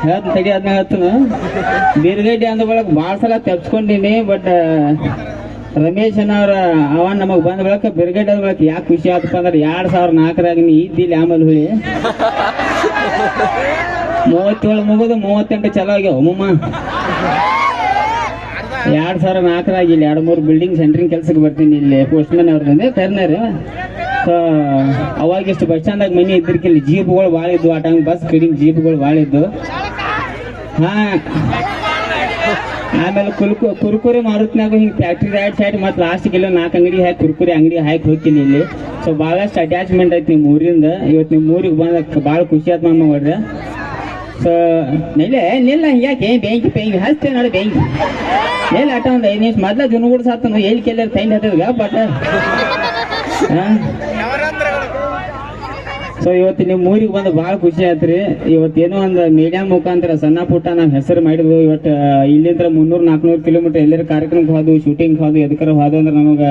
ಹೇಳ್ತೀನಿ ತಡಿ, ಅದನ್ನ ಹೇಳ್ತೀನಿ. ಬೀರ್ಗಡ್ಡಿ ಅಂದ ಬಳಕ ಭಾಳ ಸಲ ತೆಪ್ಸ್ಕೊಂಡಿನಿ. ಬಟ್ ರಮೇಶ್ ಅನ್ನೋರ ಅವ ನಮಗ್ ಬಂದ ಬಳಕ ಬಿರ್ಗಡ್ಡಿ ಅದ ಬಳಕ ಯಾಕೆ ಖುಷಿ ಆತಪ್ಪ ಅಂದ್ರೆ 2004 ನೀ ಇದ್ದಿಲ್ಲ. ಆಮೇಲೆ ಹುಳಿ 37 ಮುಗಿದು 38 ಚಲೋ ಆಗ್ಯಾವ ಅಮ್ಮಮ್ಮ. 2004 ಇಲ್ಲಿ 2-3 ಬಿಲ್ಡಿಂಗ್ ಸೆಂಟ್ರಿಂಗ್ ಕೆಲ್ಸಕ್ಕೆ ಬರ್ತೀನಿ. ಇಲ್ಲಿ ಪೋಸ್ಟ್ಮನ್ ಅವ್ರದಿಂದ ಟರ್ನರ್. ಸೊ ಅವಾಗ ಇಷ್ಟು ಬಸ್ ಸ್ಟ್ಯಾಂಡಾಗ ಮನೆ ಇದ್ರಕಿಲ್ಲ, ಜೀಪ್ಗಳು ಭಾಳ ಇದ್ವು. ಆ ಟೈಮ್ ಬಸ್ ಕಡಿಮೆ, ಜೀಪ್ಗಳು ಭಾಳ ಇದ್ದು. ಹಾ, ಆಮೇಲೆ ಕುರ್ಕುರಿ ಮಾರುತ್ನಾಗ ಹಿಂಗೆ ಫ್ಯಾಕ್ಟ್ರಿ ರೈಟ್ ಸೈಡ್ ಮತ್ತು ಲಾಸ್ಟಿಗೆ ಇಲ್ಲ 4 ಅಂಗಡಿ ಹಾಕಿ ಕುರ್ಕುರಿ ಅಂಗಡಿ ಹಾಕಿ ಹೋಗ್ತೀನಿ ಇಲ್ಲಿ. ಸೊ ಭಾಳಷ್ಟು ಅಟ್ಯಾಚ್ಮೆಂಟ್ ಐತಿ ನಿಮ್ಮ ಊರಿಂದ. ಇವತ್ತು ನಿಮ್ಮ ಊರಿಗೆ ಬಂದ ಭಾಳ ಖುಷಿ ಆಯ್ತು ಮಾಮ ಹೊಡ್ರೆ. ಸೊ ನಿಲ್ಲ ಯಾಕೆ ಬೆಂಕಿ ಹಚ್ತೇವೆ ನೋಡಿ, ಬೆಂಕಿ ಎಲ್ಲಿ ಆಟ ಒಂದು 5 ನಿಮಿಷ ಮೊದ್ಲ ಜನಗೂಡ ಸಾತ ಎಲ್ಲಿ ಕೆಲ್ಲ ಟೈಮ್ ಹತ್ತದ ಬಟ್. ಸೊ ಇವತ್ತು ನಿಮ್ಮ ಊರಿಗೆ ಬಂದು ಭಾಳ ಖುಷಿ ಆಯ್ತು ರೀ. ಇವತ್ತೇನೋ ಒಂದು ಮೀಡಿಯಾ ಮುಖಾಂತರ ಸಣ್ಣ ಪುಟ್ಟ ನಾವು ಹೆಸರು ಮಾಡಿದ್ವು. ಇವತ್ತು ಇಲ್ಲಿಂದ 300-400 ಕಿಲೋಮೀಟರ್ ಎಲ್ಲರ ಕಾರ್ಯಕ್ರಮಕ್ಕೆ ಹೋದು, ಶೂಟಿಂಗ್ ಹೋದು, ಎದಕ್ಕಾರ ಹೋದು ಅಂದ್ರೆ ನಮಗೆ